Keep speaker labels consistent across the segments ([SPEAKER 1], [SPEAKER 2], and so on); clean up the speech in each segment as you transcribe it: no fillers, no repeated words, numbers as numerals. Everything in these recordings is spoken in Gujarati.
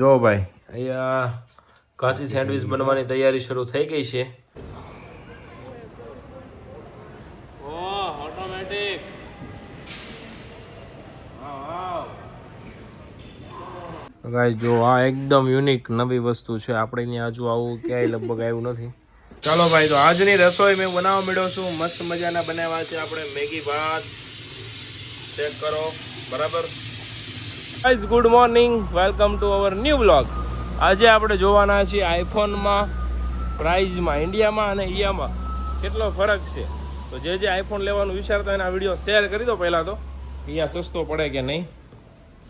[SPEAKER 1] જો ભાઈ અહીંયા કાચી સેન્ડવિચ બનવાની તૈયારી શરૂ થઈ ગઈ છે. ઓટોમેટિક. ગાઈસ જો આ એકદમ યુનિક નવી વસ્તુ છે. આપણે અહીંયા હજુ આવું ક્યાંય લગભગ આવ્યું નથી. ચાલો ભાઈ, તો આજની રસોઈ મેં બનાવવા માંડ્યો છું. મસ્ત મજાના બનાવ્યા છે આપણે મેગી ભાત. ચેક કરો. બરાબર guys, good morning, welcome to our new vlog. આજે આપણે જોવાના છીએ આઈફોનમાં પ્રાઇઝમાં ઇન્ડિયામાં અને ઇન્ડિયામાં કેટલો ફરક છે. તો જે આઈફોન લેવાનું વિચારતા એના વિડીયો શેર કરી દો પહેલાં તો. અહીંયા સસ્તો પડે કે નહીં.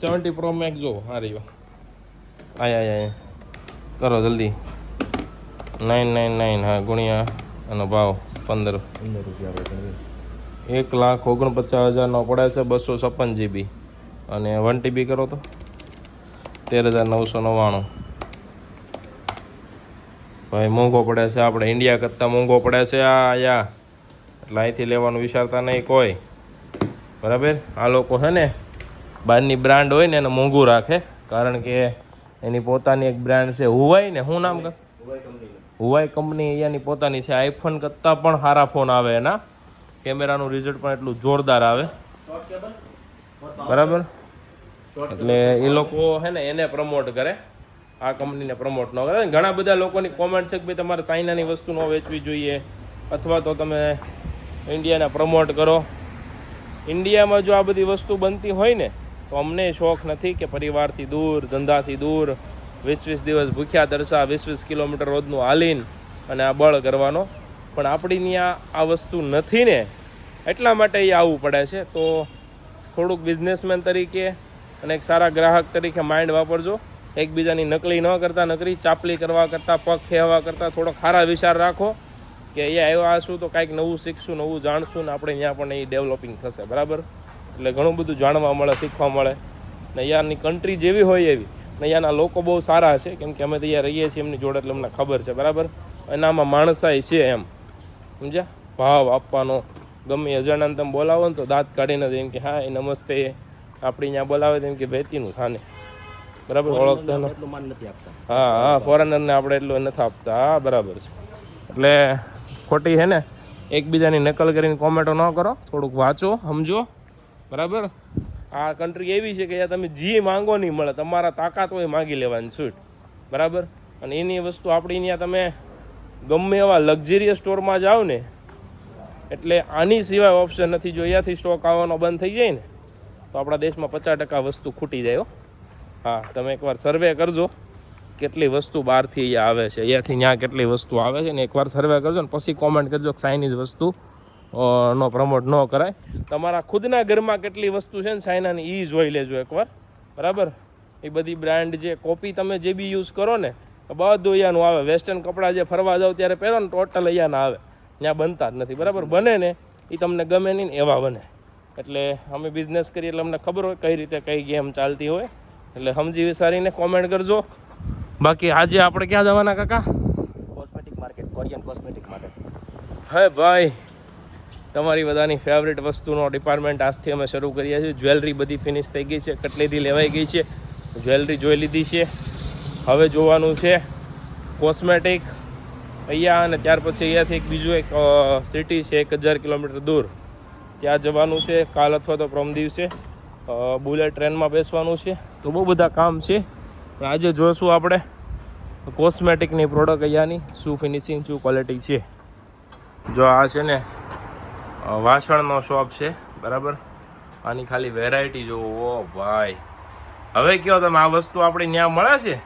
[SPEAKER 1] 70 Pro Max જો આ રહ્યો. આયા કરો જલ્દી. 999 હા ગુણ્યા એનો ભાવ 15 રૂપિયા. 1,49,000નો પડે છે. 256 GB અને 1 TB કરો તો 13,999. ભાઈ મોંઘો પડે છે. આપણે ઇન્ડિયા કરતાં મોંઘો પડે છે આ. એટલે અહીંથી લેવાનું વિચારતા નહીં કોઈ. બરાબર. આ લોકો છે ને બહારની બ્રાન્ડ હોય ને એને મોંઘું રાખે, કારણ કે એની પોતાની એક બ્રાન્ડ છે હુવાઈ ને. શું નામ કર? હુવાઈ કંપની અહીંયાની પોતાની છે. આઈફોન કરતાં પણ સારા ફોન આવે એના. કેમેરાનું રિઝલ્ટ પણ એટલું જોરદાર આવે. બરાબર. એટલે એ લોકો છે ને એને પ્રમોટ કરે, આ કંપનીને પ્રમોટ ન કરે. ઘણા બધા લોકોની કોમેન્ટ છે કે ભાઈ તમારે ચાઇનાની વસ્તુ ન વેચવી જોઈએ, અથવા તો તમે ઇન્ડિયાને પ્રમોટ કરો. ઇન્ડિયામાં જો આ બધી વસ્તુ બનતી હોય ને તો અમને શોખ નથી કે પરિવારથી દૂર, ધંધાથી દૂર 20-20 દિવસ ભૂખ્યા તરસા 20-20 કિલોમીટર રોજનું હાલીને અને આ બળ કરવાનો. પણ આપણી ત્યાં આ વસ્તુ નથી ને, એટલા માટે એ આવવું પડે છે. તો થોડુંક બિઝનેસમેન તરીકે અને એક સારા ગ્રાહક તરીકે માઇન્ડ વાપરજો. એકબીજાની નકલી ન કરતાં, નકરી ચાપલી કરવા કરતાં, પગ ખેવા કરતાં થોડો ખારા વિચાર રાખો કે અહીંયા આવ્યા છું તો કાંઈક નવું શીખશું, નવું જાણશું ને આપણે અહીંયા પણ એ ડેવલપિંગ થશે. બરાબર. એટલે ઘણું બધું જાણવા મળે, શીખવા મળે. ને અહીંયાની કન્ટ્રી જેવી હોય એવી. ને અહીંયાના લોકો બહુ સારા છે, કેમ કે અમે તો અહીંયા રહીએ છીએ એમની જોડે, એટલે અમને ખબર છે. બરાબર. એનામાં માણસાઈ છે એમ, સમજ્યા? ભાવ આપવાનો. ગમે અજાણાને તમે બોલાવો ને તો દાંત કાઢીને એમ કે હા એ નમસ્તે. આપણી અહીંયા બોલાવે તેમ કે બેતીનું થાને. બરાબર. ઓળખતા હા, ફોરેનરને આપણે એટલું નથી આપતા. હા બરાબર છે. એટલે ખોટી છે ને એકબીજાની નકલ કરીને કોમેન્ટો ન કરો. થોડુંક વાંચો, સમજો. બરાબર. આ કન્ટ્રી એવી છે કે જ્યાં તમે જી માંગો નહીં મળે. તમારા તાકાત હોય માંગી લેવાની છૂટ. બરાબર. અને એની વસ્તુ આપણી ત્યાં તમે ગમે એવા લક્ઝરિયસ સ્ટોરમાં જાઓ ને, એટલે આની સિવાય ઓપ્શન નથી. જો અહીંયાથી સ્ટોક આવવાનો બંધ થઈ જાય ને તો આપણા દેશમાં 50% વસ્તુ ખૂટી જાય. હા, તમે એકવાર સર્વે કરજો કેટલી વસ્તુ બહારથી અહીંયા આવે છે, અહીંયાથી ત્યાં કેટલી વસ્તુ આવે છે ને એકવાર સર્વે કરજો ને પછી કોમેન્ટ કરજો કે ચાઇનીઝ વસ્તુ નો પ્રમોટ ન કરાય. તમારા ખુદના ઘરમાં કેટલી વસ્તુ છે ને ચાઇનાની એ જોઈ લેજો એકવાર. બરાબર. એ બધી બ્રાન્ડ જે કોપી તમે જે બી યુઝ કરો ને બધું અહીંયાનું આવે. વેસ્ટર્ન કપડાં જે ફરવા જાવ ત્યારે પહેરો ને ટોટલ અહીંયાના આવે. ત્યાં બનતા જ નથી. બરાબર. બને ને એ તમને ગમે નહીં ને એવા બને. એટલે અમે બિઝનેસ કરીએ એટલે અમને ખબર હોય કઈ રીતે કઈ ગેમ ચાલતી હોય. એટલે સમજી વિચારીને કોમેન્ટ કરજો. બાકી આજે આપણે ક્યાં જવાના કાકા?
[SPEAKER 2] Cosmetic market, Korean cosmetic market.
[SPEAKER 1] હે ભાઈ, તમારી બધાની ફેવરેટ વસ્તુનો ડિપાર્ટમેન્ટ આજથી અમે શરૂ કરીએ છીએ. જ્વેલરી બધી ફિનિશ થઈ ગઈ છે, કટલેરી લેવાઈ ગઈ છે, જ્વેલરી જોઈ લીધી છે. હવે જોવાનું છે કોસ્મેટિક અહીંયા. અને ત્યાર પછી અહીંયાથી એક બીજું એક સિટી છે 1000 કિલોમીટર દૂર, ત્યાં જવાનું છે કાલ અથવા તો પરમ દિવસે. બુલેટ ટ્રેનમાં બેસવાનું છે. તો બહુ બધા કામ છે. આજે જોઈશું આપણે કોસ્મેટિકની પ્રોડક્ટ અહીંયાની શું ફિનિશિંગ, શું ક્વોલિટી છે. જો આ છે ને વાસણનો શોપ છે. બરાબર. આની ખાલી વેરાયટી જોવો. ઓ ભાઈ, હવે કયો તમે આ વસ્તુ આપણી ત્યાં મળે છે?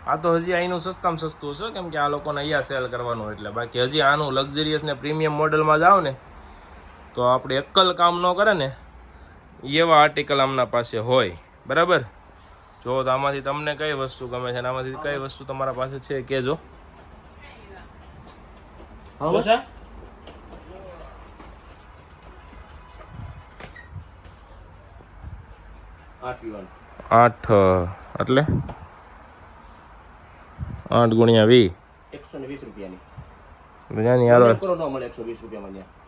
[SPEAKER 1] આ તો હજી અહીંનું સસ્તામાં સસ્તું છે, કેમ કે આ લોકોને અહીંયા સેલ કરવાનું એટલે. બાકી હજી આનું લક્ઝરિયસ ને પ્રીમિયમ મોડલમાં જાઓ ને તો આપણે અક્કલ કામ ન કરે ને એવા આર્ટિકલ આમના પાસે હોય. બરાબર. જો તો આમાંથી તમને કઈ વસ્તુ ગમે છે, આમાંથી કઈ વસ્તુ તમારા પાસે છે કહેજો.
[SPEAKER 2] હા,
[SPEAKER 1] 8 એટલે 8 ગુણ્યા 20
[SPEAKER 2] 120 રૂપિયાની.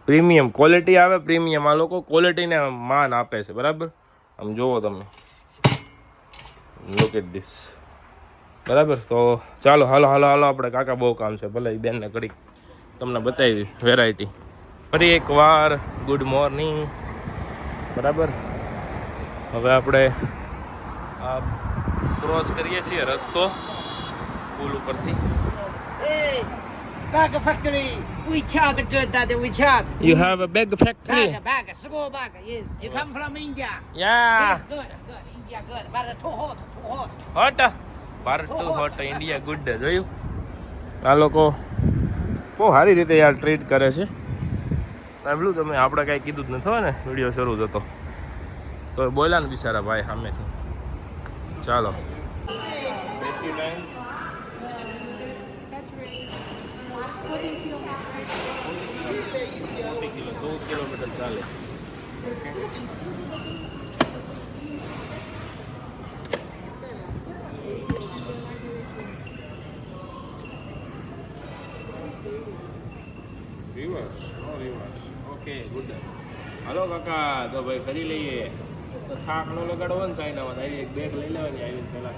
[SPEAKER 1] પ્રીમિયમ ક્વોલિટી આવે. પ્રીમિયમ આ લોકો ક્વોલિટીને માન આપે છે. બરાબર. આમ જોવો તમે. Look at this. બરાબર. તો ચાલો હાલો આપણે કાકા બહુ કામ છે, ભલે એ બેનને ઘડીક તમને બતાવી વેરાયટી. ફરી એકવાર ગુડ મોર્નિંગ. બરાબર, હવે આપણે આ ક્રોસ કરીએ છીએ રસ્તો પુલ ઉપરથી.
[SPEAKER 3] Hey, burger factory. We charge good that we charge.
[SPEAKER 1] You have a big factory?
[SPEAKER 3] Burger, small burger. Yes, you come from India.
[SPEAKER 1] Yeah.
[SPEAKER 3] Yes, good. India good, but too hot.
[SPEAKER 1] Hot Bharat too hot, India good. જોયું આ લોકો બહુ સારી રીતે યાર ટ્રીટ કરે છે. સાંભળ્યું તમે? આપણે કાંઈ કીધું જ નથી હોય ને વિડીયો શરૂ થતો તો બોલ્યા ને બિચારા ભાઈ સામેથી. ચાલો 2 કિલોમીટર ચાલે. Okay good. હાલો કાકા, તો ભાઈ કરી લઈએ. તો થાક નો લગાડવો ને સાઈનામાં, આવી એક બેગ લઈ લેવાની આવી પહેલા.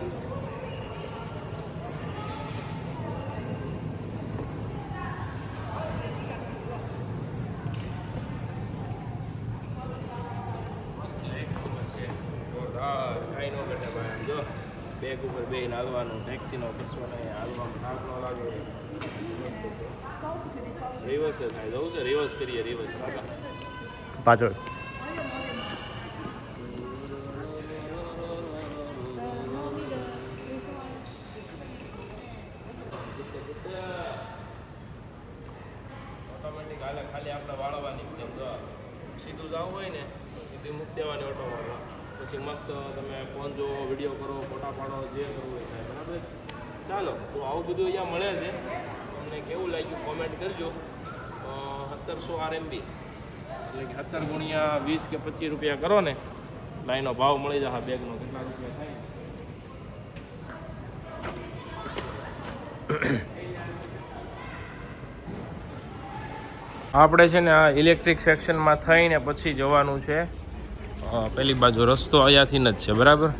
[SPEAKER 1] કાંઈ નો ઘટે ભાઈ. જો બેગ ઉપર બેન હાલવાનું, ટેક્સીનો ખર્ચો નહીં, હાલવામાં થાક ન લાગે. રિવર્સ થાય, જવું છે રિવર્સ કરીએ. રિવર્સ પાછળ. ઓટોમેટિક હાલે, ખાલી આપણે વાળવાની જેમ. જો સીધું જવું હોય ને સીધી મૂકી દેવાની ઓટોમાં. પછી મસ્ત તમે ફોન જો, વિડીયો કરો, ફોટા પાડો, જે કરવું હોય થાય. બરાબર. ચાલો, તો આવું બધું અહીંયા મળે છે. તમને કેવું લાગ્યું કોમેન્ટ કરજો. 1700 RMB એટલે કે 17 ગુણ્યા 20 કે 25 રૂપિયા કરો ને એટલે એનો ભાવ મળી જશે બેગનો. કેટલા રૂપિયા થાય? આપણે છે ને આ ઇલેક્ટ્રિક સેક્શનમાં થઈને પછી જવાનું છે પેલી બાજુ. રસ્તો અહીંયાથી જ છે. બરાબર.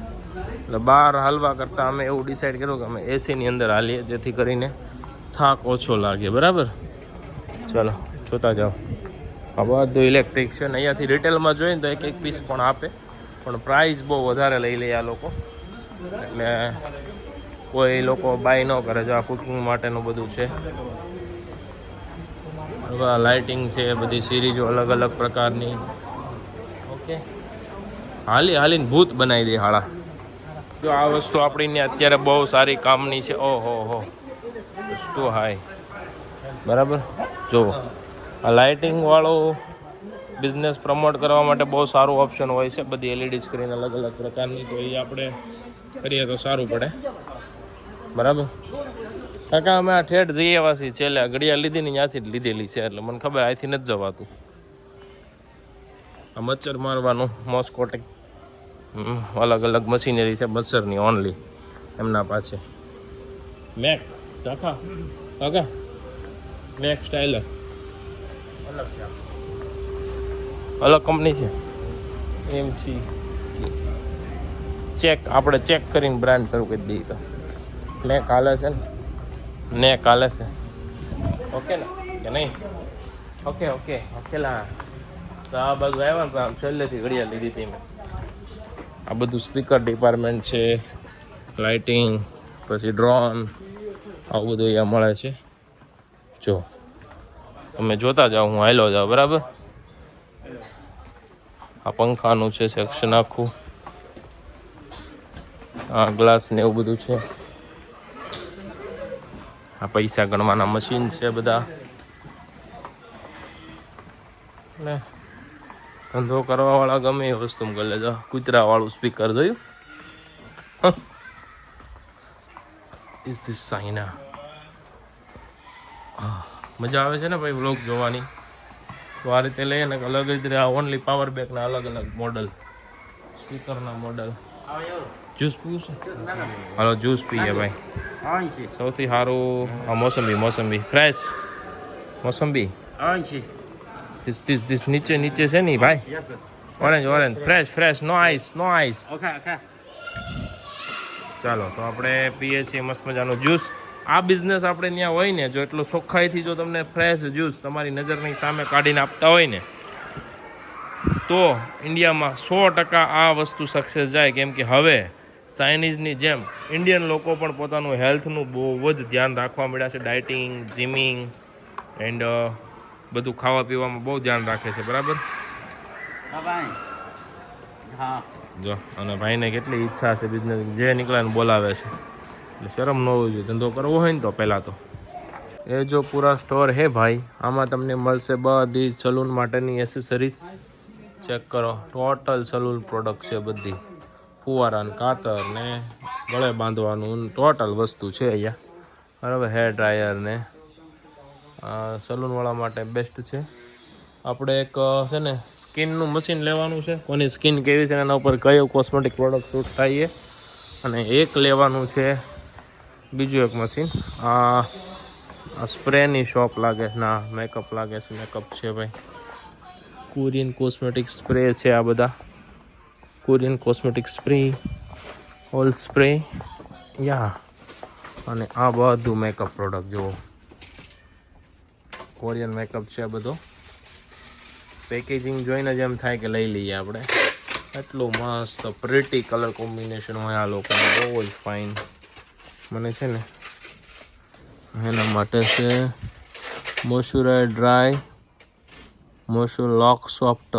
[SPEAKER 1] એટલે બહાર હાલવા કરતાં અમે એવું ડિસાઈડ કર્યું કે અમે એસીની અંદર હાલીએ, જેથી કરીને થાક ઓછો લાગે. બરાબર. ચાલો જોતા જાઓ. આ બધું ઇલેક્ટ્રિક છે ને અહીંયાથી રિટેલમાં જોઈએ ને તો એક પીસ પણ આપે, પણ પ્રાઇસ બહુ વધારે લઈ લે આ લોકો. એટલે કોઈ લોકો બાય ન કરે. જો આ કુકિંગ માટેનું બધું છે. હવે લાઇટિંગ છે, બધી સિરીઝો અલગ અલગ પ્રકારની. ઓકે, હાલીને ભૂત બનાવી દે હાળા. જો આ વસ્તુ આપણીને અત્યારે બહુ સારી કામની છે. ઓહો ટુ હાઈ. બરાબર. જો આ લાઇટિંગવાળો બિઝનેસ પ્રમોટ કરવા માટે બહુ સારું ઓપ્શન હોય છે. બધી LED સ્ક્રીન અલગ અલગ પ્રકારની, તો એ આપણે કરીએ તો સારું પડે. બરાબર. કાકા અમે આ ઠેઠ જઈ આવ્યા છીએ. છેલ્લે ઘડિયાળ લીધી ને ત્યાંથી જ લીધેલી છે, એટલે મને ખબર અહીંથી નથી જવાતું. આ મચ્છર મારવાનું મોસ્કોટેક અલગ અલગ મશીનરી છે મચ્છરની ઓનલી એમના પાસે. મેક કાકા મેક સ્ટાઇલર અલગ કંપની છે. એમ છે ચેક, આપણે ચેક કરીને બ્રાન્ડ શરૂ કરી દઈએ. તો મેક હાલે છે ને કાલે છે. ઓકે ને કે નહીં? ઓકે લા. તો આ બાજુ આવ્યા ને તો આમ છેલ્લેથી ઘડિયાળ લીધી હતી મેં. આ બધું સ્પીકર ડિપાર્ટમેન્ટ છે, લાઇટિંગ, પછી ડ્રોન, આવું બધું અહીંયા મળે છે. જો તમે જોતા જાઓ, હું હાલ્યો જાઉં. બરાબર. આ પંખાનું છે સેક્શન આખું. આ ગ્લાસ ને એવું બધું છે. આ પૈસા ગણવાના મશીન છે બધા. એટલે ધંધો કરવાવાળા ગમે એ વસ્તુ કરી લેજો. કૂતરાવાળું સ્પીકર જોયું? Is this China? મજા આવે છે ને ભાઈ વ્લોગ જોવાની. તો આ રીતે લઈએ ને અલગ જ રીતે. આ ઓનલી પાવર બેકના અલગ અલગ મોડલ, સ્પીકરના મોડલ. જ્યુસ પીવું છે? હાલો જ્યુસ પીએ ભાઈ. સૌથી સારું આ મોસંબી ફ્રેશ મોસંબી. This નીચે છે ને ભાઈ. ઓરેન્જ ફ્રેશ નો આઈસ. ચાલો તો આપણે પીએ છીએ મસ્ત મજાનું જ્યુસ. આ બિઝનેસ આપણે ત્યાં હોય ને, જો એટલું ચોખ્ખાઈથી જો તમને ફ્રેશ જ્યુસ તમારી નજરની સામે કાઢીને આપતા હોય ને, તો ઇન્ડિયામાં 100% આ વસ્તુ સક્સેસ જાય. કેમ કે હવે ચાઇનીઝની જેમ ઇન્ડિયન લોકો પણ પોતાનું હેલ્થનું બહુ જ ધ્યાન રાખવા મળ્યા છે. ડાયટિંગ, જીમિંગ એન્ડ બધું ખાવા પીવામાં બહુ ધ્યાન રાખે છે. બરાબર?
[SPEAKER 2] હા.
[SPEAKER 1] જો અને ભાઈને કેટલી ઈચ્છા છે બિઝનેસ, જે નીકળે ને બોલાવે છે. એટલે શરમ ન હોવી જોઈએ. ધંધો કરવો હોય ને તો પહેલાં તો એ જો પૂરા સ્ટોર હે ભાઈ. આમાં તમને મળશે બધી સલૂન માટેની એસેસરીઝ. ચેક કરો, ટોટલ સલૂન પ્રોડક્ટ છે બધી. ફુવારાને કાતર ને ગળે બાંધવાનું ટોટલ વસ્તુ છે અહીંયા. બરાબર? હેર ડ્રાયર ને સલૂનવાળા માટે બેસ્ટ છે. આપણે એક છે ને સ્કિનનું મશીન લેવાનું છે. કોની સ્કિન કેવી છે એના ઉપર કયો કોસ્મેટિક પ્રોડક્ટ શૂટ થાય છે. અને એક લેવાનું છે બીજું એક મશીન. આ સ્પ્રેની શોપ લાગે ના, મેકઅપ લાગે છે. મેકઅપ છે ભાઈ. કોરિયન કોસ્મેટિક સ્પ્રે છે આ બધા. Korean cosmetic spray, all spray યા. અને આ બધું મેકઅપ પ્રોડક્ટ જુઓ, કોરિયન મેકઅપ છે આ બધો. પેકેજિંગ જોઈને જ એમ થાય કે લઈ લઈએ આપણે. એટલું મસ્ત પ્રિટી કલર કોમ્બિનેશન હોય આ લોકોને, બહુ જ ફાઇન. મને છે ને એના માટે છે મોઇશ્ચરાઇઝર ડ્રાય, મોઇશ્ચર લોક સોફ્ટ.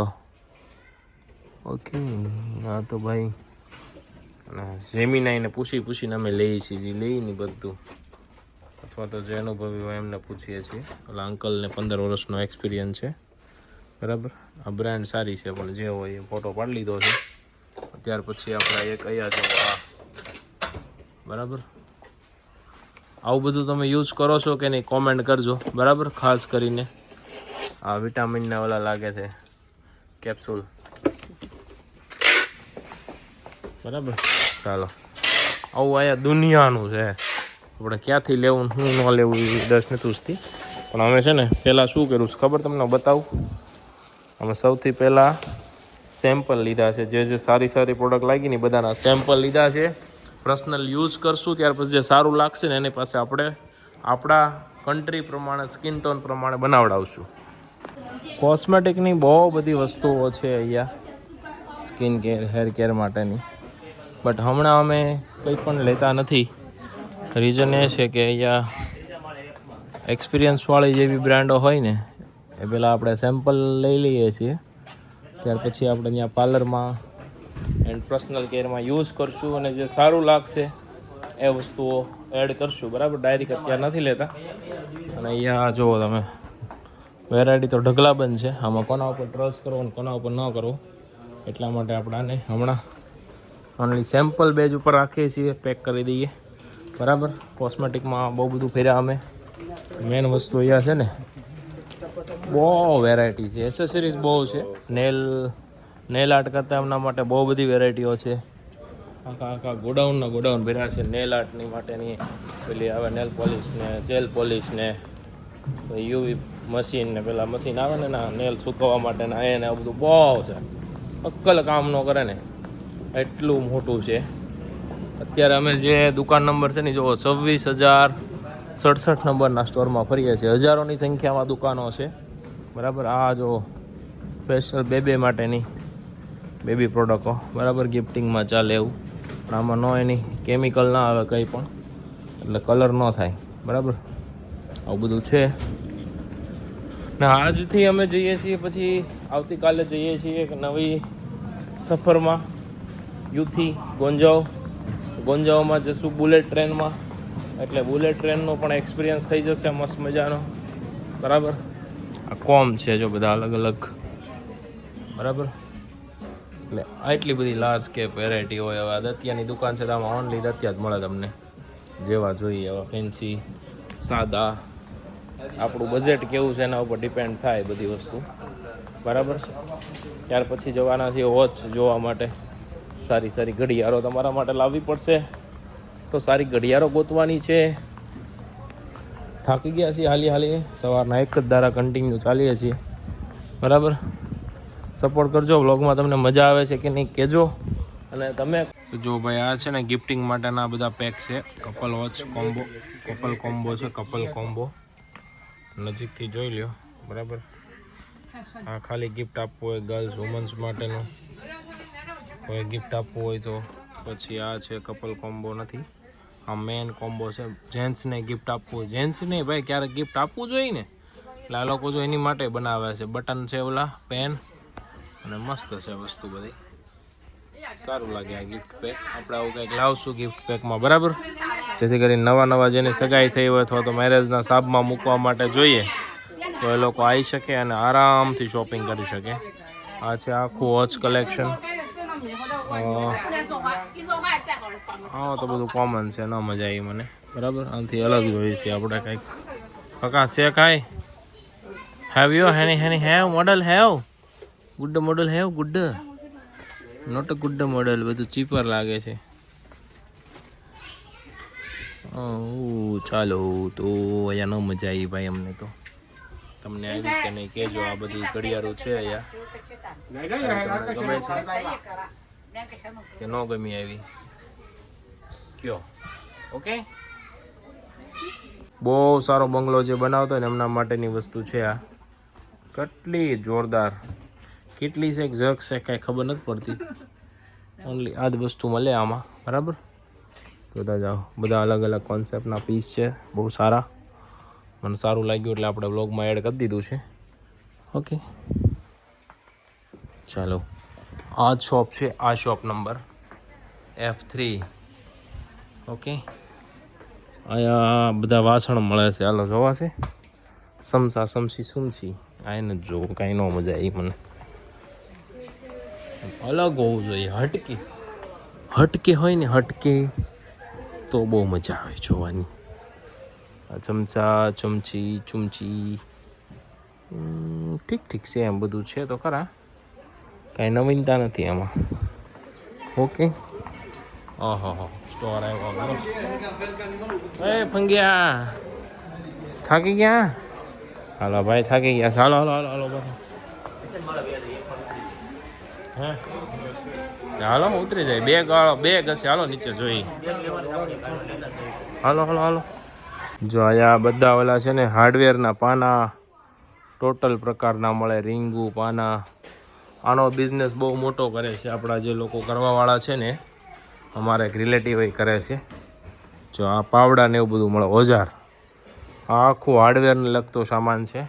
[SPEAKER 1] ઓકે, હા તો ભાઈ અને જેમિનાઈને પૂછીને અમે લઈએ છીએ. જે લઈએ ને બધું, અથવા તો જે અનુભવી હોય એમને પૂછીએ છીએ. ઓલા અંકલને 15 વર્ષનો એક્સપિરિયન્સ છે. બરાબર? આ બ્રાન્ડ સારી છે, પણ જે હોય એ ફોટો પાડી લીધો છે. ત્યાર પછી આપણા એક અહીંયા છે આ. બરાબર? આવું બધું તમે યુઝ કરો છો કે નહીં કોમેન્ટ કરજો. બરાબર? ખાસ કરીને આ વિટામિનના ઓલા લાગે છે કેપ્સ્યુલ. બરાબર? ચાલો, આવું અહીંયા દુનિયાનું છે. આપણે ક્યાંથી લેવું શું ન લેવું એ દસ નથી પૂછતી. પણ અમે છે ને પહેલાં શું કર્યું છે ખબર તમને બતાવું. અમે સૌથી પહેલાં સેમ્પલ લીધા છે. જે સારી પ્રોડક્ટ લાગી ને બધાના સેમ્પલ લીધા છે. પર્સનલ યુઝ કરશું, ત્યાર પછી જે સારું લાગશે ને એની પાસે આપણે આપણા કન્ટ્રી પ્રમાણે, સ્કિન ટોન પ્રમાણે બનાવડાવશું. કોસ્મેટિકની બહુ બધી વસ્તુઓ છે અહીંયા, સ્કિન કેર, હેર કેર માટેની. બટ હમણાં અમે કંઈ પણ લેતા નથી. રીઝન એ છે કે અહીંયા એક્સપિરિયન્સવાળી જેવી બ્રાન્ડો હોય ને એ પહેલાં આપણે સેમ્પલ લઈ લઈએ છીએ. ત્યાર પછી આપણે ત્યાં પાર્લરમાં એન્ડ પર્સનલ કેરમાં યુઝ કરશું અને જે સારું લાગશે એ વસ્તુઓ એડ કરશું. બરાબર? ડાયરેક્ટ અત્યારે નથી લેતા. અને અહીંયા જુઓ તમે, વેરાયટી તો ઢગલાબંધ છે. આમાં કોના ઉપર ટ્રસ્ટ કરવો અને કોના ઉપર ન કરવો, એટલા માટે આપણે આને હમણાં ઓનલી સેમ્પલ બેઝ ઉપર રાખીએ છીએ, પેક કરી દઈએ. બરાબર? કોસ્મેટિકમાં બહુ બધું ફેર્યા અમે. મેન વસ્તુ અહીંયા છે ને બહુ વેરાયટી છે, એસેસરીઝ બહુ છે. નેલ આર્ટ કરતાં એમના માટે બહુ બધી વેરાયટીઓ છે. આખા ગોડાઉન ભર્યા છે નેલ આર્ટની માટેની. પેલી આવે નેલ પોલિશ ને જેલ પોલિશ ને યુવી મશીન ને પેલા મશીન આવે ને ના નેલ સૂકવવા માટેના એને આ બધું બહુ છે. અક્કલ કામ ન કરે ને એટલું મોટું છે. અત્યારે અમે જે દુકાન નંબર છે ને જો 26,067 નંબરના સ્ટોરમાં ફરીએ છીએ. હજારોની સંખ્યામાં દુકાનો છે. બરાબર? આ જો સ્પેશિયલ બેબી માટેની બેબી પ્રોડક્ટો. બરાબર? ગિફ્ટિંગમાં ચાલે એવું. પણ આમાં નો એની કેમિકલ ના આવે કંઈ પણ, એટલે કલર ન થાય. બરાબર? આવું બધું છે. ને આજથી અમે જઈએ છીએ, પછી આવતીકાલે જઈએ છીએ એક નવી સફરમાં યુથી ગોંજાઓમાં જશું બુલેટ ટ્રેનમાં. એટલે બુલેટ ટ્રેનનો પણ એક્સપિરિયન્સ થઈ જશે મસ્ત મજાનો. બરાબર? આ કોમ છે જો બધા અલગ અલગ. બરાબર? એટલે આટલી બધી લાર્જ સ્કેપ વેરાયટી હોય. હવે આ દતિયાની દુકાન છે તો આમાં ઓનલી દતિયા જ મળે તમને, જેવા જોઈએ એવા. ફેન્સી, સાદા, આપણું બજેટ કેવું છે એના ઉપર ડિપેન્ડ થાય બધી વસ્તુ. બરાબર? ત્યાર પછી જવાના છે વોચ જોવા માટે. સારી ઘડિયાળો તમારા માટે લાવવી પડશે, તો સારી ઘડિયાળો ગોતવાની છે. થાકી ગયા છીએ હાલી સવારના એક જ ધારા કન્ટિન્યુ ચાલીએ છીએ. બરાબર? સપોર્ટ કરજો. વ્લોગમાં તમને મજા આવે છે કે નહીં કહેજો. અને તમે તો જો ભાઈ આ છે ને ગિફ્ટિંગ માટેના બધા પેક છે. Couple watch combo, couple combo છે, કપલ કોમ્બો નજીકથી જોઈ લ્યો બરાબર. આ ખાલી ગિફ્ટ આપવું હોય ગર્લ્સ વુમન્સ માટેનું, કોઈ ગિફ્ટ આપવું હોય તો. પછી આ છે કપલ કોમ્બો નથી, આ મેન કોમ્બો છે. જેન્ટ્સને ગિફ્ટ આપવું હોય, જેન્ટ્સ નહીં ભાઈ, ક્યારેક ગિફ્ટ આપવું જોઈએ ને, એટલે આ લોકો જો એની માટે બનાવ્યા છે. બટન છે ઓલા, પેન, અને મસ્ત છે વસ્તુ બધી. સારું લાગે આ ગિફ્ટ પેક. આપણે આવું કંઈક લાવશું ગિફ્ટ પેકમાં બરાબર, જેથી કરીને નવા જેની સગાઈ થઈ હોય અથવા તો મેરેજના સાબમાં મૂકવા માટે જોઈએ તો એ લોકો આવી શકે અને આરામથી શોપિંગ કરી શકે. આ છે આખું વોચ કલેક્શન. હા તો બધું કોમન છે, ન મજા આવી મને બરાબર. આનાથી અલગ જોઈએ છે આપણે કંઈક. કાકા છે કાંઈ? હેવ યુ હેની have model have good model have good not a good model. બધું ચીપર લાગે છે. ચાલો તો અહીંયા ન મજા આવી ભાઈ અમને તો. તમને આવી કે નહીં કહેજો. આ બધી ઘડિયાળો છે અહીંયા, ગમે છે કે ન ગમી આવી કયો? ઓકે. બહુ સારો બંગલો જે બનાવતો હોય ને એમના માટેની વસ્તુ છે આ. કેટલી જોરદાર, કેટલી છે જગ છે કાંઈ ખબર નથી પડતી. ઓનલી આ જ વસ્તુ મળે આમાં બરાબર. જોતા જાઓ, બધા અલગ અલગ કોન્સેપ્ટના પીસ છે, બહુ સારા. મને સારું લાગ્યું એટલે આપણે બ્લોગમાં એડ કરી દીધું છે. ઓકે ચાલો, આ જ શોપ છે, આ શોપ નંબર F3. ઓકે, અહીંયા બધા વાસણ મળે છે. હાલો જોવાશે, સમસા સમસી સુમસી. આ એને જ જોવું, કાંઈ ન મજા આવી મને. અલગ હોવું જોઈએ, હટકે હોય ને, હટકે તો બહુ મજા આવે જોવાની. આ ચમચા ચમચી ઠીક છે, એમ બધું છે તો ખરા, કાંઈ નવીનતા નથી આમાં. ઓકે. ઓહો સ્ટોર આવ્યો. એ ફંગ્યા થાકી ગયા? હાલો ભાઈ થાકી ગયા. હાલો બધા. હે હાલો ઉતરી જાય. બેગ હશે, હાલો નીચે જોઈ. હાલો. જો અહીંયા બધા ઓલા છે ને હાર્ડવેરના પાના ટોટલ પ્રકારના મળે. રીંગુ પાના. આનો બિઝનેસ બહુ મોટો કરે છે આપણા જે લોકો કરવાવાળા છે ને. અમારે એક રિલેટિવ એ કરે છે. જો આ પાવડા ને એવું બધું મળે, ઓજાર. આ આખું હાર્ડવેરને લગતો સામાન છે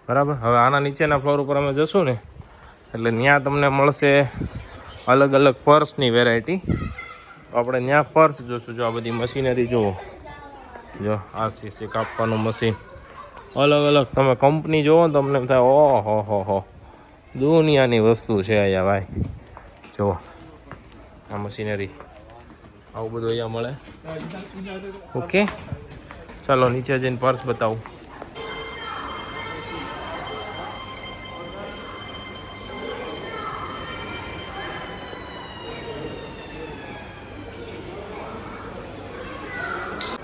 [SPEAKER 1] બરાબર. હવે આના નીચેના ફ્લોર ઉપર અમે જશું ને એટલે ત્યાં તમને મળશે અલગ અલગ પર્સની વેરાયટી. તો આપણે ત્યાં પર્સ જોશું. જો આ બધી મશીનરી જુઓ, જો RCC કાપવાનું મશીન, અલગ તમે કંપની જુઓ ને તમને એમ થાય ઓહો દુનિયાની વસ્તુ છે અહીંયા ભાઈ. જુઓ આ મશીનરી, આવું બધું અહીંયા મળે. ઓકે ચાલો નીચે જઈને પર્સ બતાવું.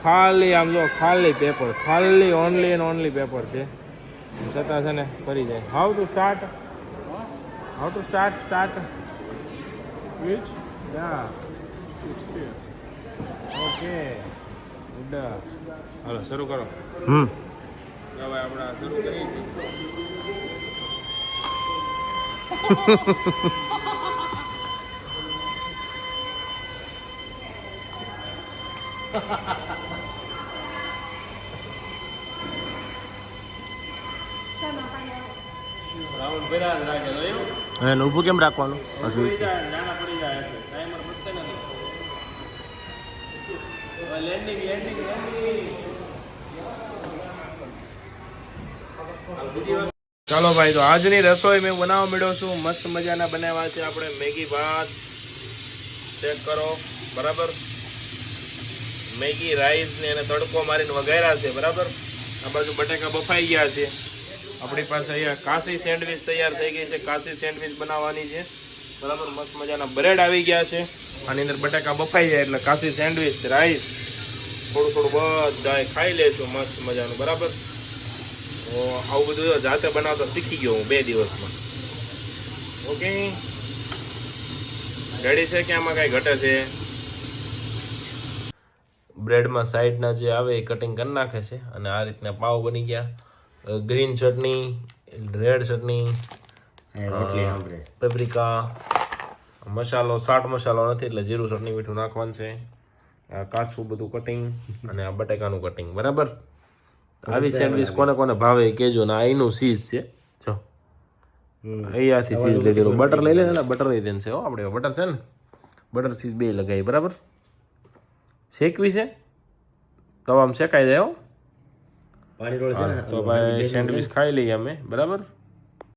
[SPEAKER 1] ખાલી આમ જો, ખાલી પેપર, ખાલી ઓનલી એન્ડ ઓનલી પેપર છે. છતાં છે ને કરી જાય. How to start switch. Okay good. હાલો શરૂ કરો. હવે આપણે શરૂ કરીએ છીએ. અને ઊભું કેમ રાખવાનું? ચાલો ભાઈ, તો આજની રસોઈ મેં બનાવવા માંડ્યો છું. મસ્ત મજાના બનાવ્યા છે આપણે મેગી ભાત. ચેક કરો બરાબર. મેગી રાઈસ ને એને તડકો મારીને વઘાર્યા છે બરાબર. આ બાજુ બટાકા બફાઈ ગયા છે. આપણી પાસે અહીંયા કાશી સેન્ડવીચ તૈયાર થઈ ગઈ છે. કાશી સેન્ડવીચ બનાવવાની છે બરાબર. મસ્ત મજાના બ્રેડ આવી ગયા છે. આની અંદર બટાકા બફાઈ જાય એટલે કાશી સેન્ડવીચ, રાઈસ થોડું બધા ખાઈ લેશું મસ્ત મજાનું બરાબર. તો આવું બધું જાતે બનાવતા શીખી ગયો હું 2 દિવસમાં. ઓકે રેડી છે કે આમાં કાંઈ ઘટે છે? બ્રેડમાં સાઈડના જે આવે એ કટિંગ કરી નાખે છે અને આ રીતના પાવ બની ગયા. ગ્રીન ચટણી, રેડ ચટણી, પેપ્રિકા, મસાલો ચાટ મસાલો નથી એટલે જીરું ચટણી મીઠું નાખવાનું છે. આ કાચું બધું કટિંગ અને આ બટેકાનું કટિંગ. બરાબર. આવી સેન્ડવિચ કોને કોને ભાવે એ કહેજો. ને આ એનું સીઝ છે જો અહીંયાથી સીઝ લીધેલું. બટર લઈ લે ને, બટર લઈ દેને છે હો આપણે. બટર છે ને, બટર સીઝ બે લગાવી. બરાબર. શેકવી છે તવામાં શેકાઈ જાય હો.
[SPEAKER 2] પાણી રોળ છે ને
[SPEAKER 1] તો ભાઈ સેન્ડવિચ ખાઈ લઈએ અમે. બરાબર.